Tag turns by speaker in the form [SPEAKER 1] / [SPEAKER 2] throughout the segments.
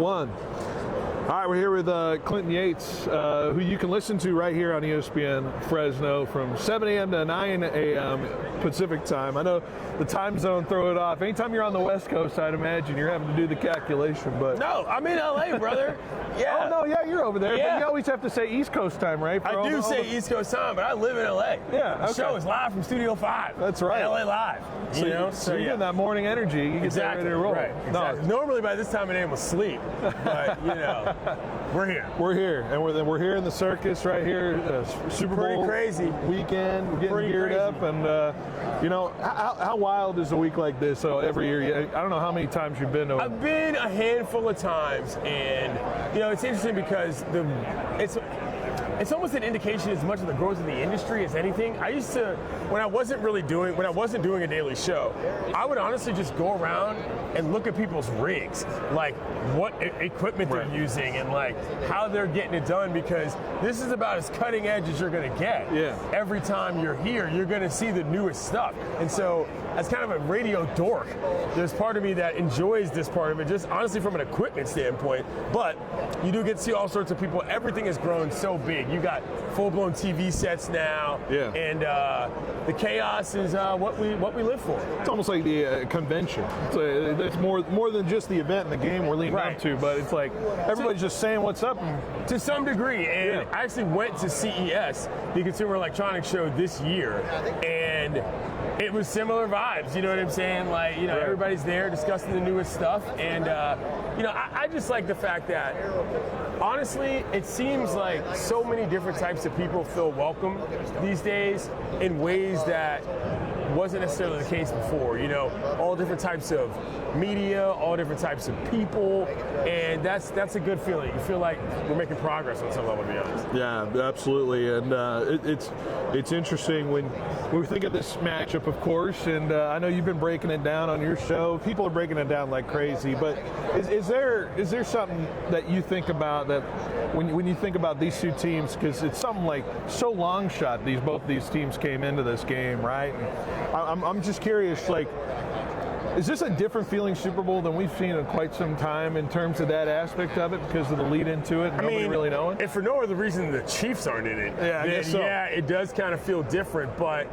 [SPEAKER 1] 1. All right, we're here with Clinton Yates, who you can listen to right here on ESPN Fresno from 7 a.m. to 9 a.m. Pacific time. I know the time zone throw it off. Anytime you're on the West Coast, I'd imagine you're having to do the calculation. But
[SPEAKER 2] no, I'm in LA, brother. Yeah.
[SPEAKER 1] Oh, no, yeah, you're over there.
[SPEAKER 2] Yeah.
[SPEAKER 1] But you always have to say East Coast time, right?
[SPEAKER 2] I do say East Coast time, but I live in LA.
[SPEAKER 1] Yeah, okay.
[SPEAKER 2] The show is live from Studio 5.
[SPEAKER 1] That's right.
[SPEAKER 2] LA Live.
[SPEAKER 1] So you're getting that morning energy. You get that ready to roll.
[SPEAKER 2] Right, exactly. No. Normally by this time of day I'm asleep, but, we're here.
[SPEAKER 1] We're here, and we're here in the circus right here. Super Bowl
[SPEAKER 2] crazy
[SPEAKER 1] weekend. We're getting geared up, and how wild is a week like this? So every year, I don't know how many times you've been to it.
[SPEAKER 2] I've been a handful of times, and it's interesting because it's almost an indication as much of the growth of the industry as anything. I used to, when I wasn't doing a daily show, I would honestly just go around and look at people's rigs, like what equipment they're using and like how they're getting it done, because this is about as cutting edge as you're going to get.
[SPEAKER 1] Yeah.
[SPEAKER 2] Every time you're here, you're going to see the newest stuff. And so, as kind of a radio dork, there's part of me that enjoys this part of it, just honestly from an equipment standpoint. But you do get to see all sorts of people. Everything has grown so big. You got full-blown TV sets now, and the chaos is what we live for.
[SPEAKER 1] It's almost like the convention. It's more than just the event and the game we're leading up to, but it's like everybody's just saying what's up.
[SPEAKER 2] To some degree, and I actually went to CES, the Consumer Electronics Show, this year, and it was similar vibes, you know what I'm saying? Like, everybody's there discussing the newest stuff, and I just like the fact that, honestly, it seems like so many different types of people feel welcome these days in ways that wasn't necessarily the case before. All different types of media, all different types of people, and that's a good feeling. You feel like we're making progress on some level, to be honest.
[SPEAKER 1] Yeah, absolutely, and it's interesting when we think of this matchup, of course, and I know you've been breaking it down on your show. People are breaking it down like crazy, but is there something that you think about that when you think about these two teams, because it's something like so long shot both these teams came into this game, right? And I'm just curious, like, is this a different feeling Super Bowl than we've seen in quite some time in terms of that aspect of it, because of the lead into it and nobody really knowing?
[SPEAKER 2] If for no other reason the Chiefs aren't in it,
[SPEAKER 1] I guess so.
[SPEAKER 2] Yeah, it does kind of feel different. But,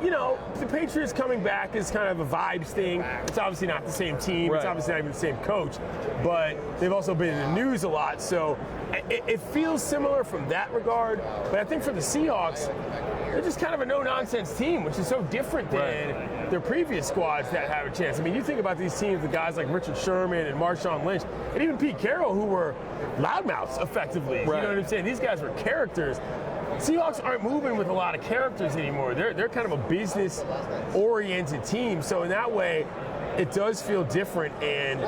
[SPEAKER 2] the Patriots coming back is kind of a vibes thing. It's obviously not the same team. Right. It's obviously not even the same coach. But they've also been in the news a lot. So it feels similar from that regard. But I think for the Seahawks, they're just kind of a no-nonsense team, which is so different than their previous squads that have a chance. I mean, you think about these teams, the guys like Richard Sherman and Marshawn Lynch, and even Pete Carroll, who were loudmouths, effectively. Right. You know what I'm saying? These guys were characters. Seahawks aren't moving with a lot of characters anymore. They're kind of a business-oriented team. So in that way, it does feel different, and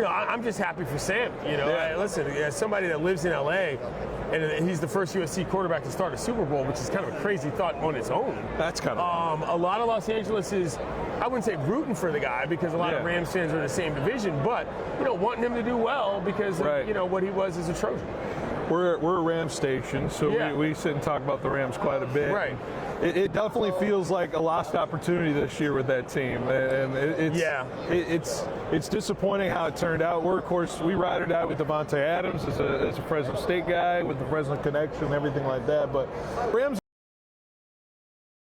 [SPEAKER 2] I'm just happy for Sam. Listen, as somebody that lives in LA, and he's the first USC quarterback to start a Super Bowl, which is kind of a crazy thought on its own.
[SPEAKER 1] That's kind of
[SPEAKER 2] a lot of Los Angeles is, I wouldn't say rooting for the guy, because a lot of Rams fans are in the same division, but wanting him to do well because of, what he was as a Trojan.
[SPEAKER 1] We're a Rams station, so we sit and talk about the Rams quite a bit.
[SPEAKER 2] Right.
[SPEAKER 1] It definitely feels like a lost opportunity this year with that team, and it's disappointing how it turned out. We ride it out with Devontae Adams as a Fresno State guy with the Fresno connection and everything like that, but Rams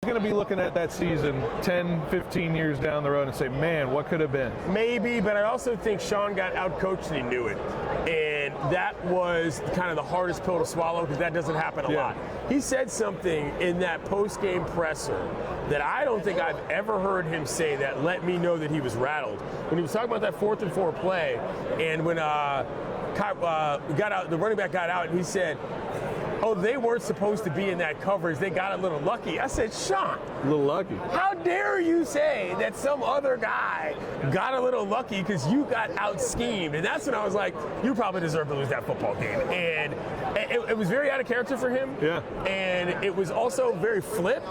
[SPEAKER 1] going to be looking at that season 10, 15 years down the road and say, man, what could have been?
[SPEAKER 2] Maybe, but I also think Sean got out-coached and he knew it. And that was kind of the hardest pill to swallow, because that doesn't happen a lot. He said something in that post-game presser that I don't think I've ever heard him say that let me know that he was rattled. When he was talking about that 4th and 4 play, and when the running back got out, and he said, oh, they weren't supposed to be in that coverage. They got a little lucky. I said, Sean,
[SPEAKER 1] a little lucky.
[SPEAKER 2] How dare you say that some other guy got a little lucky because you got out-schemed? And that's when I was like, you probably deserve to lose that football game. And it was very out of character for him.
[SPEAKER 1] Yeah.
[SPEAKER 2] And it was also very flip,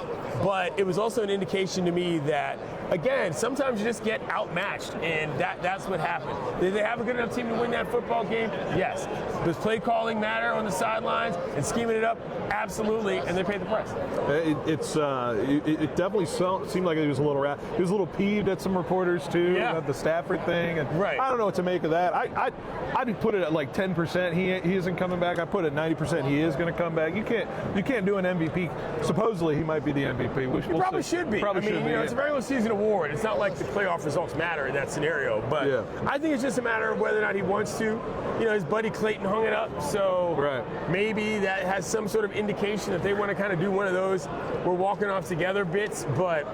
[SPEAKER 2] but it was also an indication to me that, again, sometimes you just get outmatched, and that's what happened. Did they have a good enough team to win that football game? Yes. Does play calling matter on the sidelines and scheming it up? Absolutely, and they paid the price.
[SPEAKER 1] It definitely seemed like he was a little he was a little peeved at some reporters too, about the Stafford thing, and
[SPEAKER 2] right.
[SPEAKER 1] I don't know what to make of that. I'd put it at like 10% he isn't coming back. I put it at 90% he is going to come back. You can't do an MVP. Supposedly he might be the MVP. We'll
[SPEAKER 2] probably should be.
[SPEAKER 1] Probably should be.
[SPEAKER 2] It's a regular season award. It's not like the playoff results matter in that scenario, but I think it's just a matter of whether or not he wants to. His buddy Clayton hung it up, so maybe that has some sort of indication that they want to kind of do one of those we're walking off together bits, but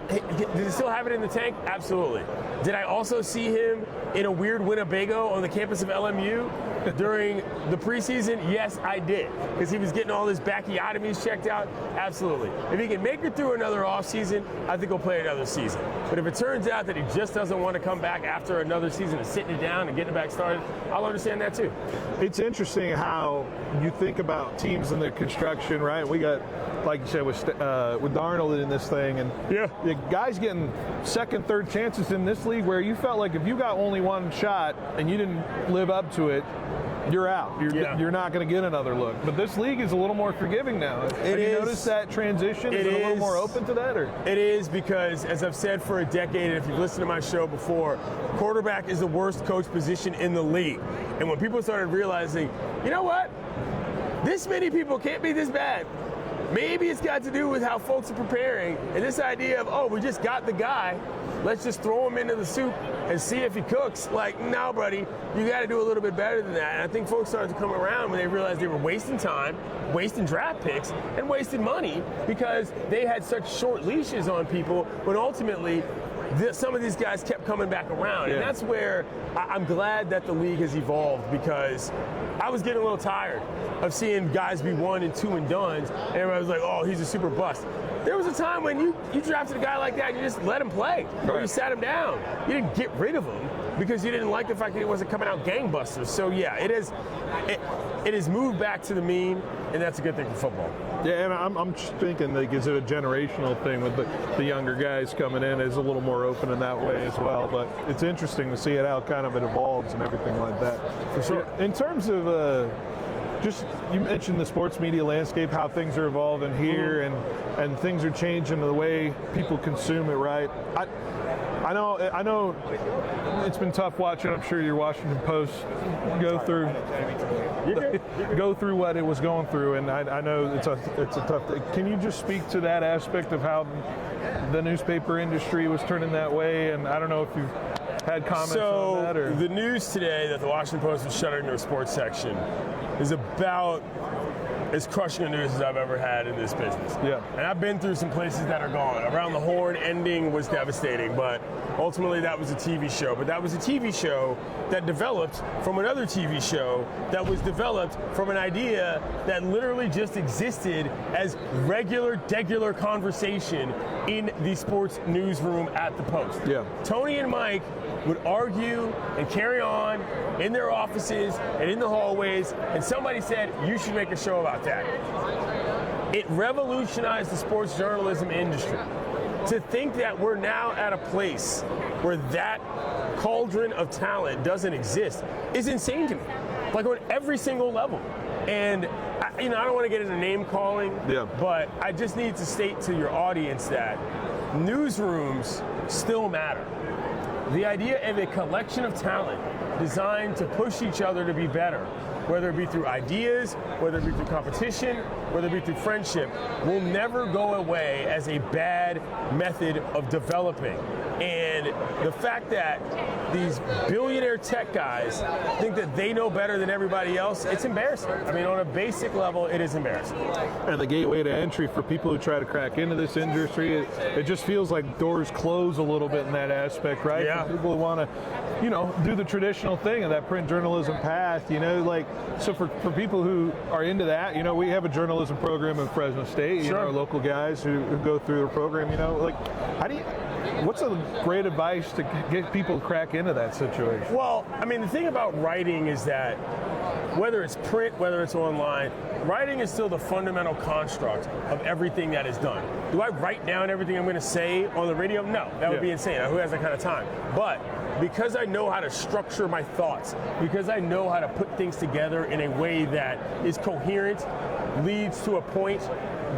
[SPEAKER 2] did he still have it in the tank? Absolutely. Did I also see him in a weird Winnebago on the campus of LMU during the preseason? Yes, I did, because he was getting all his bacchiotomies checked out. Absolutely. If he can make it through another offseason, I think he'll play another season. But if it turns out that he just doesn't want to come back after another season of sitting it down and getting it back started, I'll understand that too.
[SPEAKER 1] It's interesting how you think about teams in the construction, right? We got, like you said, with Darnold in this thing, and the guys getting second, third chances in this league where you felt like if you got only one shot and you didn't live up to it, you're out. You're not going to get another look. But this league is a little more forgiving now. Have you noticed that transition? Is it a little more open to that? Or?
[SPEAKER 2] It is, because, as I've said for a decade, and if you've listened to my show before, quarterback is the worst coach position in the league. And when people started realizing, you know what? This many people can't be this bad. Maybe it's got to do with how folks are preparing, and this idea of, we just got the guy, let's just throw him into the soup and see if he cooks. Like, no, buddy, you got to do a little bit better than that. And I think folks started to come around when they realized they were wasting time, wasting draft picks, and wasting money because they had such short leashes on people when ultimately some of these guys kept coming back around. And that's where I'm glad that the league has evolved, because I was getting a little tired of seeing guys be 1 and 2 and dones, and everybody was like, oh, he's a super bust. There was a time when you drafted a guy like that and you just let him play, or you sat him down. You didn't get rid of him because you didn't like the fact that he wasn't coming out gangbusters. So it has moved back to the mean, and that's a good thing for football.
[SPEAKER 1] Yeah, and I'm just thinking, like, is it a generational thing with the younger guys coming in is a little more open in that way as well. But it's interesting to see how kind of it evolves and everything like that.
[SPEAKER 2] For sure.
[SPEAKER 1] In terms of you mentioned the sports media landscape, how things are evolving here, and things are changing the way people consume it, right? I know it's been tough watching. I'm sure your Washington Post go through what it was going through, and I know it's a tough thing. Can you just speak to that aspect of how the newspaper industry was turning that way? And I don't know if you've had comments on that. Or
[SPEAKER 2] the news today that the Washington Post was shuttering their sports section is about as crushing a news as I've ever had in this business.
[SPEAKER 1] Yeah.
[SPEAKER 2] And I've been through some places that are gone. Around the Horn ending was devastating, but ultimately that was a TV show. But that was a TV show that developed from another TV show that was developed from an idea that literally just existed as degular conversation in the sports newsroom at the Post.
[SPEAKER 1] Yeah.
[SPEAKER 2] Tony and Mike would argue and carry on in their offices and in the hallways, and somebody said, you should make a show about that. It revolutionized the sports journalism industry. To think that we're now at a place where that cauldron of talent doesn't exist is insane to me, like on every single level. And I don't want to get into name calling, but I just need to state to your audience that newsrooms still matter. The idea of a collection of talent designed to push each other to be better, whether it be through ideas, whether it be through competition, whether it be through friendship, will never go away as a bad method of developing. And the fact that these billionaire tech guys think that they know better than everybody else, it's embarrassing. I mean, on a basic level, it is embarrassing.
[SPEAKER 1] And the gateway to entry for people who try to crack into this industry, it just feels like doors close a little bit in that aspect, right?
[SPEAKER 2] Yeah.
[SPEAKER 1] For people who want to, do the traditional thing of that print journalism path, so for people who are into that, we have a journalism program in Fresno State, our local guys who go through the program, what's a great advice to get people to crack into that situation?
[SPEAKER 2] Well, I mean, the thing about writing is that whether it's print, whether it's online, writing is still the fundamental construct of everything that is done. Do I write down everything I'm going to say on the radio? No, that would be insane. Who has that kind of time? But because I know how to structure my thoughts, because I know how to put things together in a way that is coherent, leads to a point,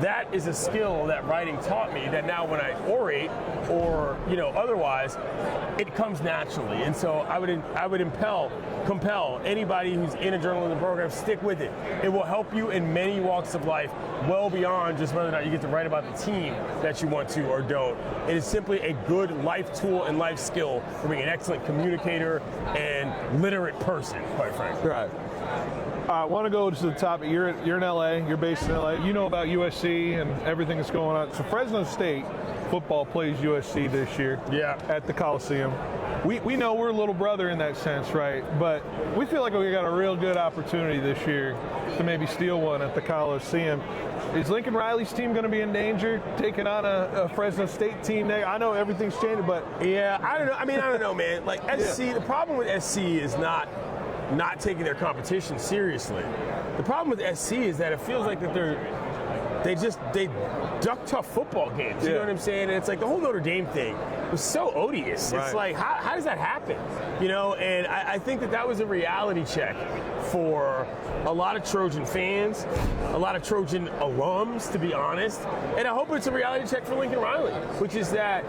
[SPEAKER 2] that is a skill that writing taught me that now when I orate or otherwise, it comes naturally. And so I would compel anybody who's in a journalism program, stick with it. It will help you in many walks of life, well beyond just whether or not you get to write about the team that you want to or don't. It is simply a good life tool and life skill for being an excellent communicator and literate person, quite frankly.
[SPEAKER 1] Right. I want to go to the top. You're in LA. You're based in LA. You know about USC and everything that's going on. So Fresno State football plays USC this year.
[SPEAKER 2] Yeah.
[SPEAKER 1] At the Coliseum. We know we're a little brother in that sense, right? But we feel like we got a real good opportunity this year to maybe steal one at the Coliseum. Is Lincoln Riley's team going to be in danger taking on a Fresno State team there? I know everything's changing, but
[SPEAKER 2] yeah, I don't know. I mean, I don't know, man. Like SC, the problem with SC is not taking their competition seriously. The problem with SC is that it feels like that they duck tough football games. You know what I'm saying? And it's like the whole Notre Dame thing was so odious.
[SPEAKER 1] Right.
[SPEAKER 2] It's like, how does that happen? And I think that was a reality check for a lot of Trojan fans, a lot of Trojan alums, to be honest. And I hope it's a reality check for Lincoln Riley, which is that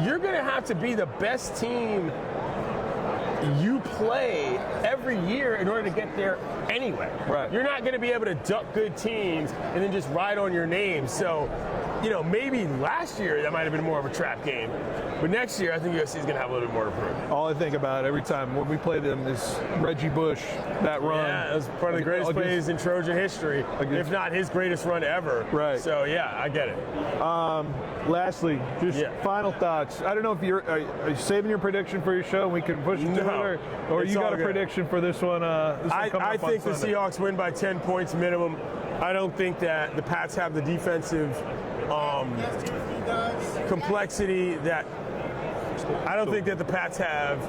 [SPEAKER 2] you're going to have to be the best team you play every year in order to get there anyway.
[SPEAKER 1] Right.
[SPEAKER 2] You're not going to be able to duck good teams and then just ride on your name. So, maybe last year that might have been more of a trap game. But next year, I think USC is going to have a little bit more to prove.
[SPEAKER 1] all I think about every time when we play them is Reggie Bush, that run.
[SPEAKER 2] Yeah, it was part of the greatest plays in Trojan history, if not his greatest run ever.
[SPEAKER 1] Right.
[SPEAKER 2] So, yeah, I get it.
[SPEAKER 1] Lastly, just final thoughts. I don't know if are you saving your prediction for your show and we can push it to it, or you got a prediction for this one?
[SPEAKER 2] I think the Seahawks win by 10 points minimum. I don't think that the Pats have the defensive complexity that I don't think that the Pats have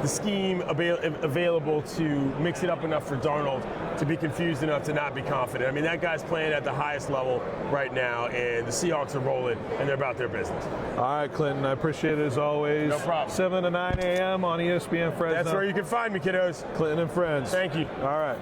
[SPEAKER 2] the scheme available to mix it up enough for Darnold to be confused enough to not be confident. I mean, that guy's playing at the highest level right now, and the Seahawks are rolling, and they're about their business.
[SPEAKER 1] All right, Clinton, I appreciate it as always.
[SPEAKER 2] No problem.
[SPEAKER 1] 7 to 9 a.m. on ESPN Fresno.
[SPEAKER 2] That's where you can find me, kiddos.
[SPEAKER 1] Clinton and Friends.
[SPEAKER 2] Thank you.
[SPEAKER 1] All right.